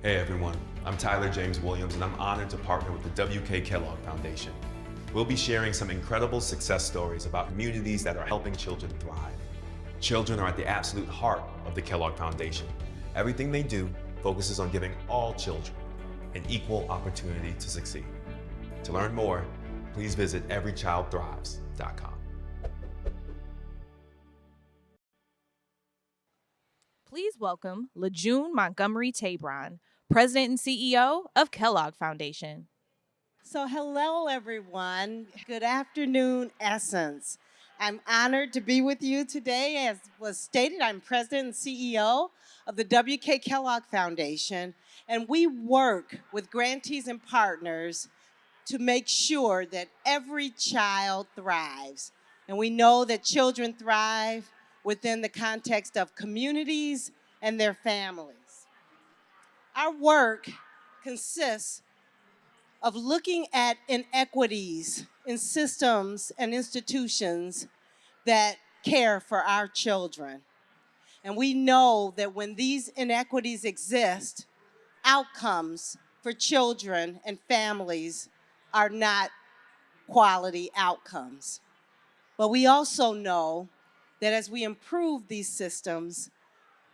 Hey everyone, I'm Tyler James Williams and I'm honored to partner with the W.K. Kellogg Foundation. We'll be sharing some incredible success stories about communities that are helping children thrive. Children are at the absolute heart of the Kellogg Foundation. Everything they do focuses on giving all children an equal opportunity to succeed. To learn more, please visit everychildthrives.com. Please welcome LeJune Montgomery Tabron, President and CEO of Kellogg Foundation. So hello, everyone. Good afternoon, Essence. I'm honored to be with you today. As was stated, I'm President and CEO of the W.K. Kellogg Foundation, and we work with grantees and partners to make sure that every child thrives. And we know that children thrive within the context of communities and their families. Our work consists of looking at inequities in systems and institutions that care for our children. And we know that when these inequities exist, outcomes for children and families are not quality outcomes. But we also know that as we improve these systems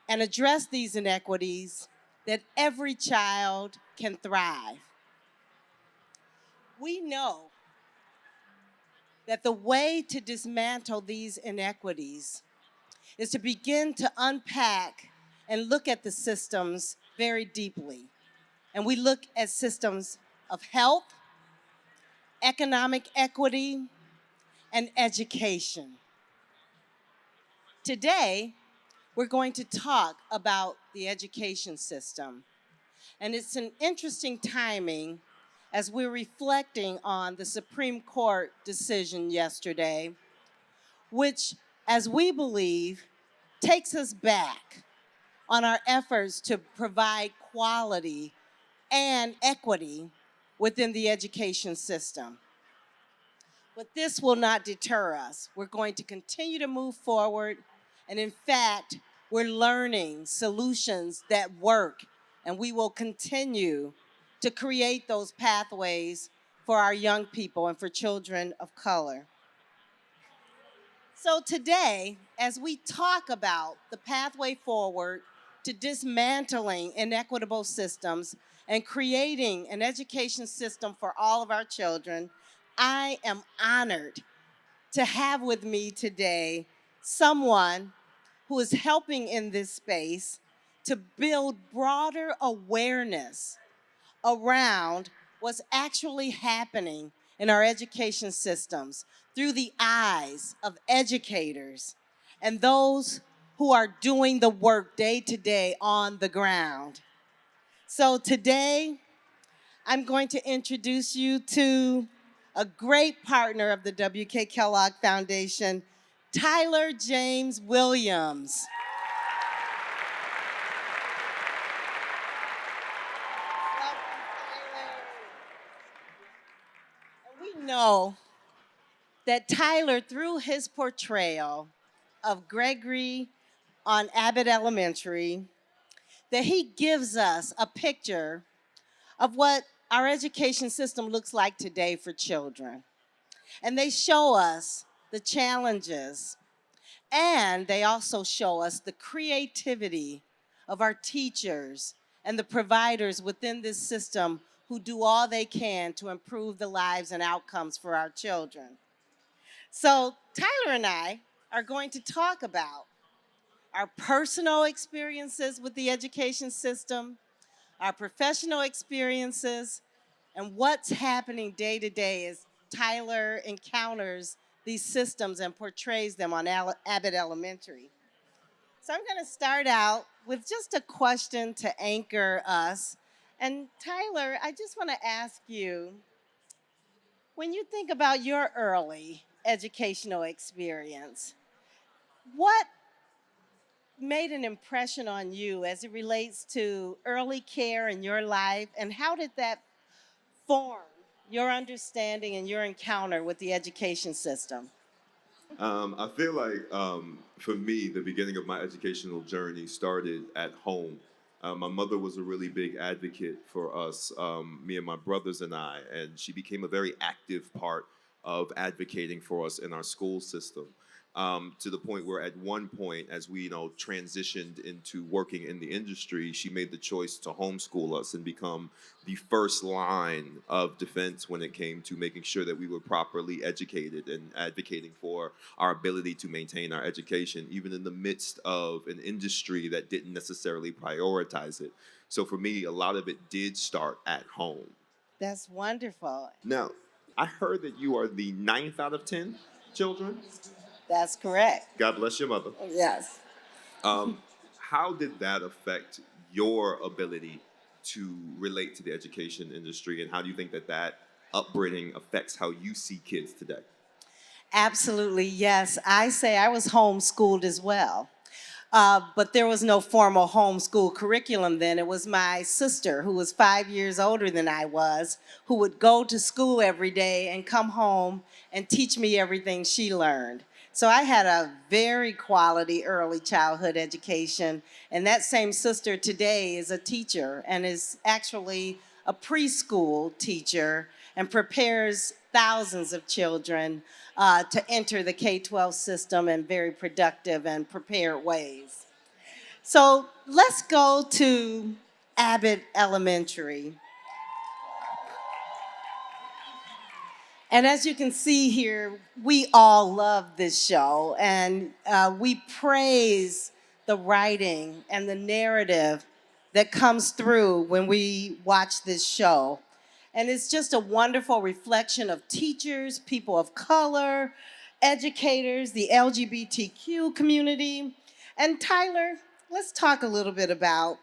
and address these inequities, that every child can thrive. We know that the way to dismantle these inequities is to begin to unpack and look at the systems very deeply. And we look at systems of health, economic equity, and education. Today, we're going to talk about the education system. And it's an interesting timing as we're reflecting on the Supreme Court decision yesterday, which, as we believe, takes us back on our efforts to provide quality and equity within the education system. But this will not deter us. We're going to continue to move forward, and in fact, we're learning solutions that work, and we will continue to create those pathways for our young people and for children of color. So today, as we talk about the pathway forward to dismantling inequitable systems and creating an education system for all of our children, I am honored to have with me today someone who is helping in this space to build broader awareness around what's actually happening in our education systems through the eyes of educators and those who are doing the work day to day on the ground. So today, I'm going to introduce you to a great partner of the W.K. Kellogg Foundation, Tyler James Williams. We know that Tyler, through his portrayal of Gregory on Abbott Elementary, that he gives us a picture of what our education system looks like today for children. And they show us the challenges, and they also show us the creativity of our teachers and the providers within this system who do all they can to improve the lives and outcomes for our children. So Tyler and I are going to talk about our personal experiences with the education system, our professional experiences, and what's happening day to day as Tyler encounters these systems and portrays them on Abbott Elementary. So I'm going to start out with just a question to anchor us. And Tyler, I just want to ask you, when you think about your early educational experience, what made an impression on you as it relates to early care in your life, and how did that form your understanding and your encounter with the education system? I feel like for me, the beginning of my educational journey started at home. My mother was a really big advocate for us, me and my brothers and I, and she became a very active part of advocating for us in our school system. To the point where at one point, as we transitioned into working in the industry, she made the choice to homeschool us and become the first line of defense when it came to making sure that we were properly educated and advocating for our ability to maintain our education, even in the midst of an industry that didn't necessarily prioritize it. So for me, a lot of it did start at home. That's wonderful. Now, I heard that you are the ninth out of 10 children. That's correct. God bless your mother. Yes. How did that affect your ability to relate to the education industry, and how do you think that that upbringing affects how you see kids today? Absolutely, yes. I say I was homeschooled as well. But there was no formal homeschool curriculum then. It was my sister, who was 5 years older than I was, who would go to school every day and come home and teach me everything she learned. So I had a very quality early childhood education. And that same sister today is a teacher and is actually a preschool teacher and prepares thousands of children to enter the K-12 system in very productive and prepared ways. So let's go to Abbott Elementary. And as you can see here, we all love this show, and we praise the writing and the narrative that comes through when we watch this show. And it's just a wonderful reflection of teachers, people of color, educators, the LGBTQ community. And Tyler, let's talk a little bit about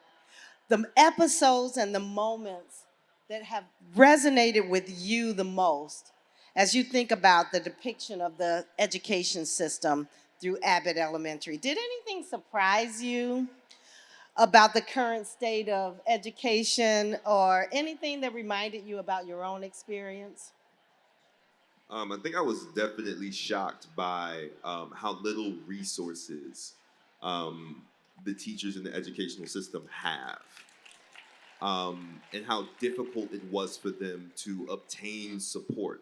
the episodes and the moments that have resonated with you the most as you think about the depiction of the education system through Abbott Elementary. Did anything surprise you about the current state of education, or anything that reminded you about your own experience? I think I was definitely shocked by how little resources the teachers in the educational system have, and how difficult it was for them to obtain support.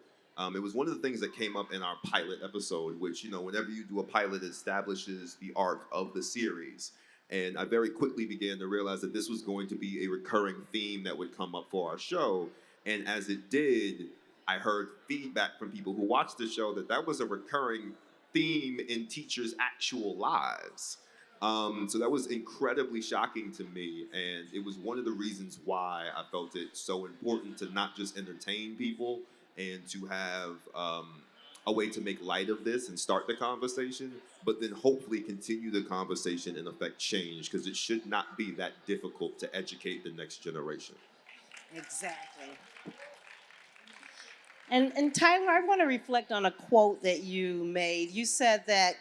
It was one of the things that came up in our pilot episode, which, whenever you do a pilot, it establishes the arc of the series. And I very quickly began to realize that this was going to be a recurring theme that would come up for our show. And as it did, I heard feedback from people who watched the show that that was a recurring theme in teachers' actual lives. So that was incredibly shocking to me, and it was one of the reasons why I felt it so important to not just entertain people and to have a way to make light of this and start the conversation, but then hopefully continue the conversation and affect change, because it should not be that difficult to educate the next generation. Exactly. And Tyler, I want to reflect on a quote that you made. You said that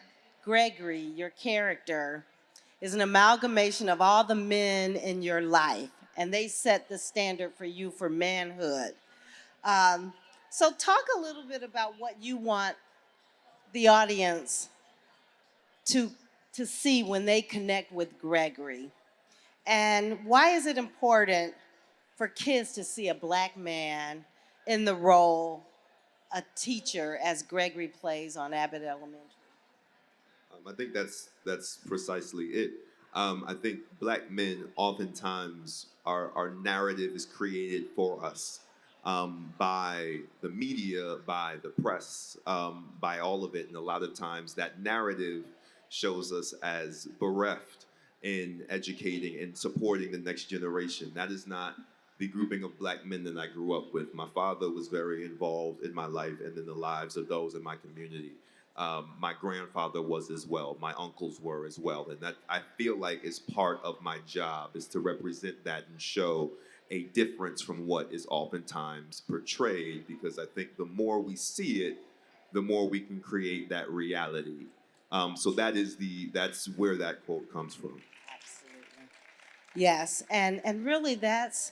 Gregory, your character, is an amalgamation of all the men in your life, and they set the standard for you for manhood. So talk a little bit about what you want the audience to see when they connect with Gregory. And why is it important for kids to see a Black man in the role, a teacher, as Gregory plays on Abbott Elementary? I think that's precisely it. I think Black men oftentimes, our narrative is created for us by the media, by the press, by all of it. And a lot of times that narrative shows us as bereft in educating and supporting the next generation. That is not the grouping of Black men that I grew up with. My father was very involved in my life and in the lives of those in my community. My grandfather was as well. My uncles were as well. And that, I feel like, is part of my job, is to represent that and show a difference from what is oftentimes portrayed, because I think the more we see it, the more we can create that reality. So that's where that quote comes from. Absolutely. Yes, and really that's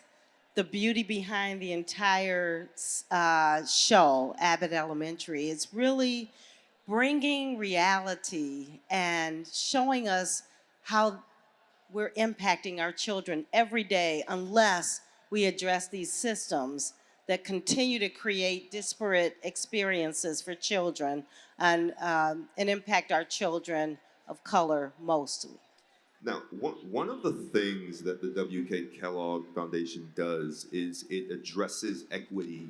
the beauty behind the entire show, Abbott Elementary. It's really bringing reality and showing us how we're impacting our children every day unless we address these systems that continue to create disparate experiences for children and impact our children of color mostly. Now, one of the things that the W.K. Kellogg Foundation does is it addresses equity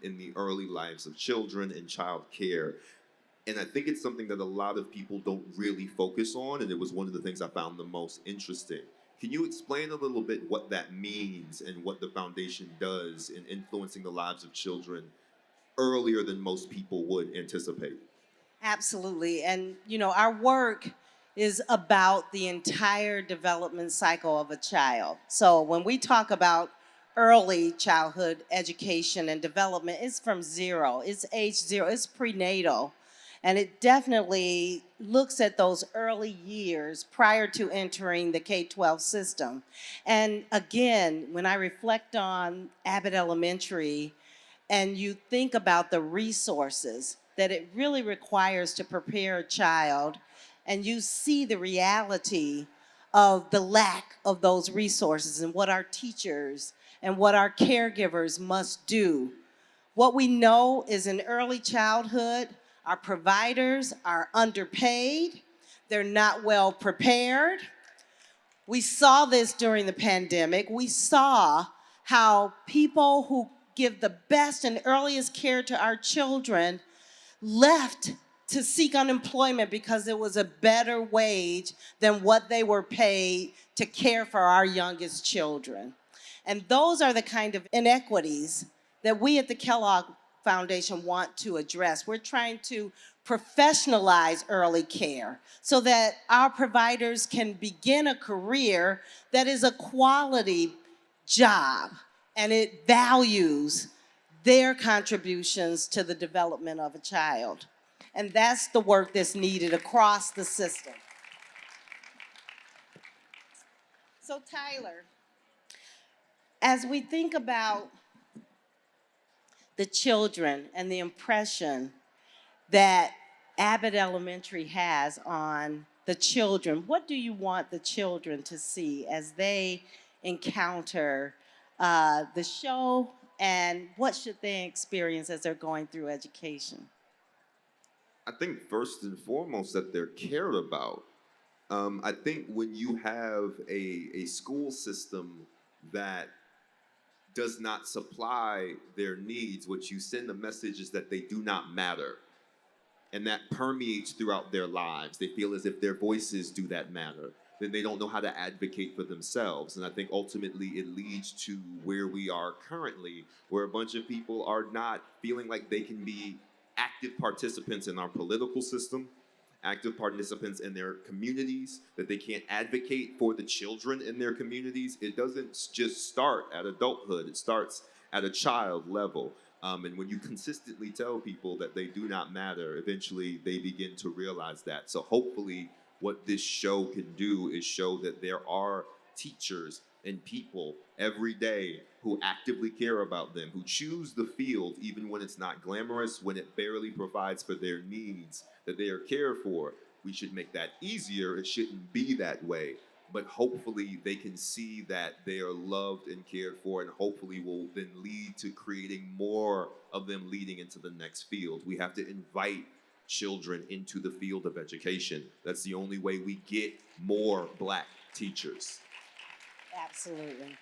in the early lives of children and child care. And I think it's something that a lot of people don't really focus on, and it was one of the things I found the most interesting. Can you explain a little bit what that means and what the foundation does in influencing the lives of children earlier than most people would anticipate? Absolutely. And, our work is about the entire development cycle of a child. So when we talk about early childhood education and development, it's from zero, it's age zero, it's prenatal. And it definitely looks at those early years prior to entering the K-12 system. And again, when I reflect on Abbott Elementary, and you think about the resources that it really requires to prepare a child, and you see the reality of the lack of those resources and what our teachers and what our caregivers must do. What we know is in early childhood, our providers are underpaid, they're not well prepared. We saw this during the pandemic. We saw how people who give the best and earliest care to our children left to seek unemployment because it was a better wage than what they were paid to care for our youngest children. And those are the kind of inequities that we at the Kellogg Foundation want to address. We're trying to professionalize early care so that our providers can begin a career that is a quality job and it values their contributions to the development of a child. And that's the work that's needed across the system. So Tyler, as we think about the children and the impression that Abbott Elementary has on the children, what do you want the children to see as they encounter the show, and what should they experience as they're going through education? I think first and foremost that they're cared about. I think when you have a school system that does not supply their needs, what you send the message is that they do not matter. And that permeates throughout their lives. They feel as if their voices do that matter. Then they don't know how to advocate for themselves. And I think ultimately it leads to where we are currently, where a bunch of people are not feeling like they can be active participants in our political system, active participants in their communities, that they can't advocate for the children in their communities. It doesn't just start at adulthood, it starts at a child level. And when you consistently tell people that they do not matter, eventually they begin to realize that. So hopefully what this show can do is show that there are teachers and people every day who actively care about them, who choose the field even when it's not glamorous, when it barely provides for their needs, that they are cared for. We should make that easier. It shouldn't be that way. But hopefully they can see that they are loved and cared for, and hopefully will then lead to creating more of them leading into the next field. We have to invite children into the field of education. That's the only way we get more Black teachers. Absolutely.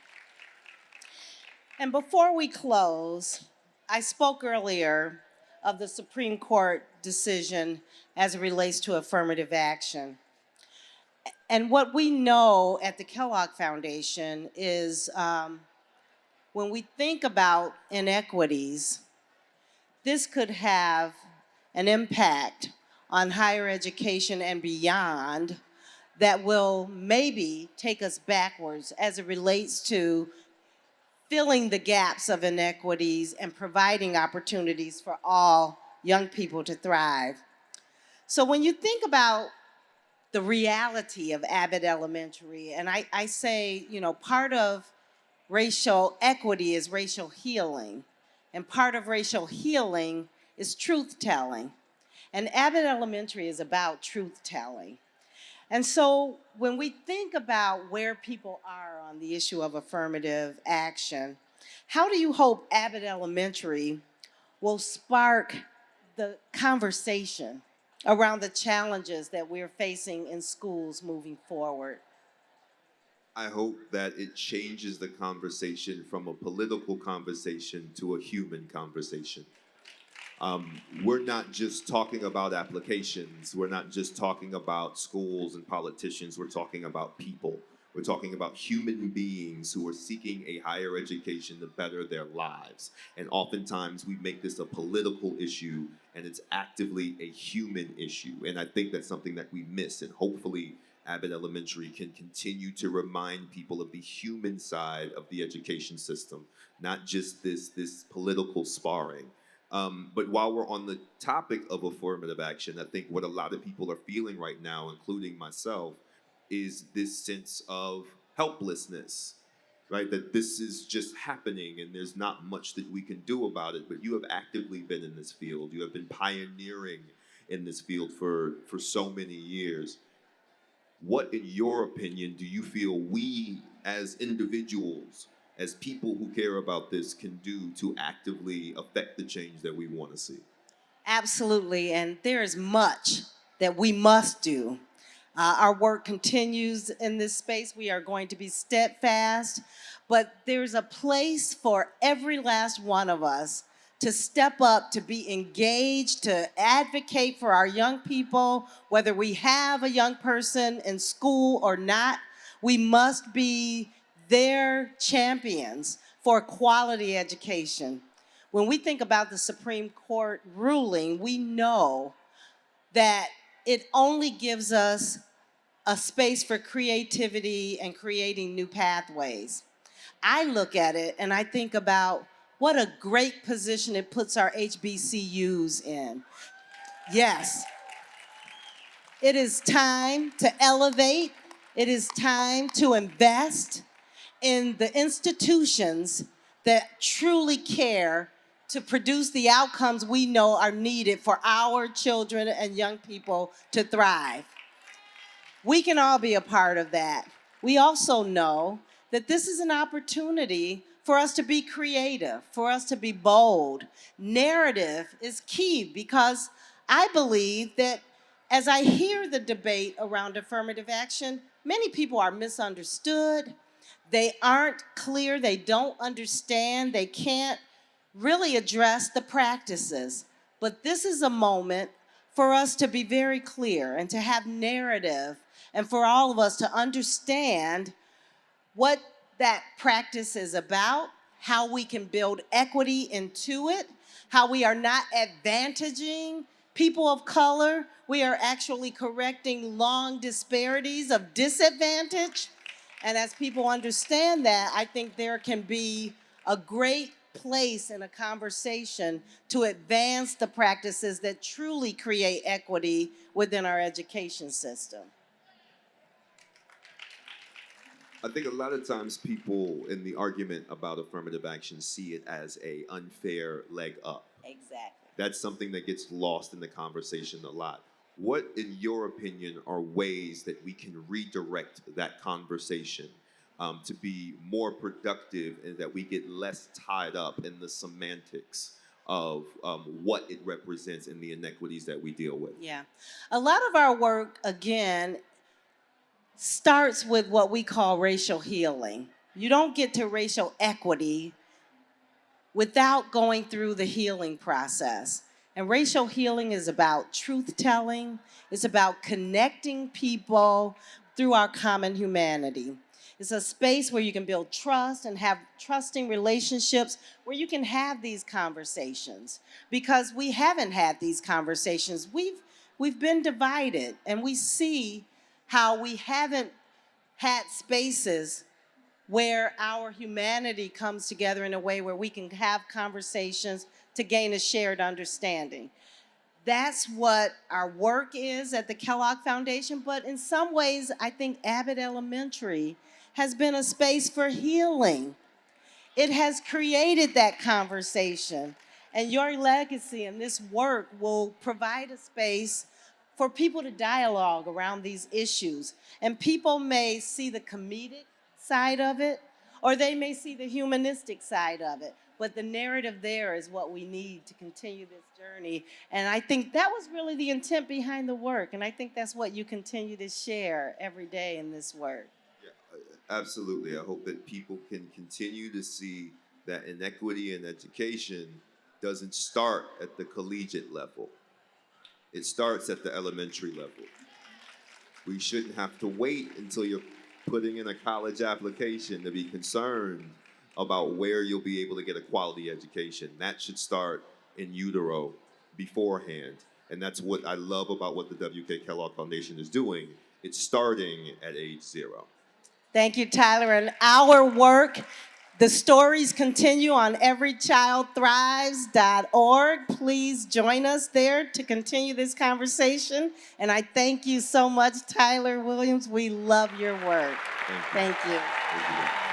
And before we close, I spoke earlier of the Supreme Court decision as it relates to affirmative action. And what we know at the Kellogg Foundation is when we think about inequities, this could have an impact on higher education and beyond that will maybe take us backwards as it relates to filling the gaps of inequities and providing opportunities for all young people to thrive. So when you think about the reality of Abbott Elementary, and I say, part of racial equity is racial healing, and part of racial healing is truth-telling. And Abbott Elementary is about truth-telling. And so when we think about where people are on the issue of affirmative action, how do you hope Abbott Elementary will spark the conversation around the challenges that we're facing in schools moving forward? I hope that it changes the conversation from a political conversation to a human conversation. We're not just talking about applications. We're not just talking about schools and politicians. We're talking about people. We're talking about human beings who are seeking a higher education to better their lives. And oftentimes we make this a political issue, and it's actively a human issue. And I think that's something that we miss. And hopefully Abbott Elementary can continue to remind people of the human side of the education system, not just this political sparring. But while we're on the topic of affirmative action, I think what a lot of people are feeling right now, including myself, is this sense of helplessness, right? That this is just happening and there's not much that we can do about it. But you have actively been in this field. You have been pioneering in this field for so many years. What, in your opinion, do you feel we as individuals, as people who care about this, can do to actively affect the change that we want to see? Absolutely, and there is much that we must do. Our work continues in this space. We are going to be steadfast, but there's a place for every last one of us to step up, to be engaged, to advocate for our young people, whether we have a young person in school or not. We must be their champions for quality education. When we think about the Supreme Court ruling, we know that it only gives us a space for creativity and creating new pathways. I look at it and I think about what a great position it puts our HBCUs in. Yes, it is time to elevate. It is time to invest in the institutions that truly care to produce the outcomes we know are needed for our children and young people to thrive. We can all be a part of that. We also know that this is an opportunity for us to be creative, for us to be bold. Narrative is key because I believe that as I hear the debate around affirmative action, many people are misunderstood. They aren't clear, they don't understand, they can't really address the practices. But this is a moment for us to be very clear and to have narrative and for all of us to understand what that practice is about, how we can build equity into it, how we are not advantaging people of color. We are actually correcting long disparities of disadvantage. And as people understand that, I think there can be a great place in a conversation to advance the practices that truly create equity within our education system. I think a lot of times people in the argument about affirmative action see it as an unfair leg up. Exactly. That's something that gets lost in the conversation a lot. What, in your opinion, are ways that we can redirect that conversation to be more productive and that we get less tied up in the semantics of what it represents and the inequities that we deal with? Yeah. A lot of our work, again, starts with what we call racial healing. You don't get to racial equity without going through the healing process. And racial healing is about truth-telling. It's about connecting people through our common humanity. It's a space where you can build trust and have trusting relationships where you can have these conversations. Because we haven't had these conversations. We've been divided, and we see how we haven't had spaces where our humanity comes together in a way where we can have conversations to gain a shared understanding. That's what our work is at the Kellogg Foundation, but in some ways, I think Abbott Elementary has been a space for healing. It has created that conversation, and your legacy and this work will provide a space for people to dialogue around these issues. And people may see the comedic side of it, or they may see the humanistic side of it. But the narrative there is what we need to continue this journey. And I think that was really the intent behind the work. And I think that's what you continue to share every day in this work. Yeah, absolutely. I hope that people can continue to see that inequity in education doesn't start at the collegiate level. It starts at the elementary level. We shouldn't have to wait until you're putting in a college application to be concerned about where you'll be able to get a quality education. That should start in utero beforehand. And that's what I love about what the W.K. Kellogg Foundation is doing. It's starting at age 0. Thank you, Tyler. And our work, the stories continue on everychildthrives.org. Please join us there to continue this conversation. And I thank you so much, Tyler Williams. We love your work. Thank you. Thank you. Thank you.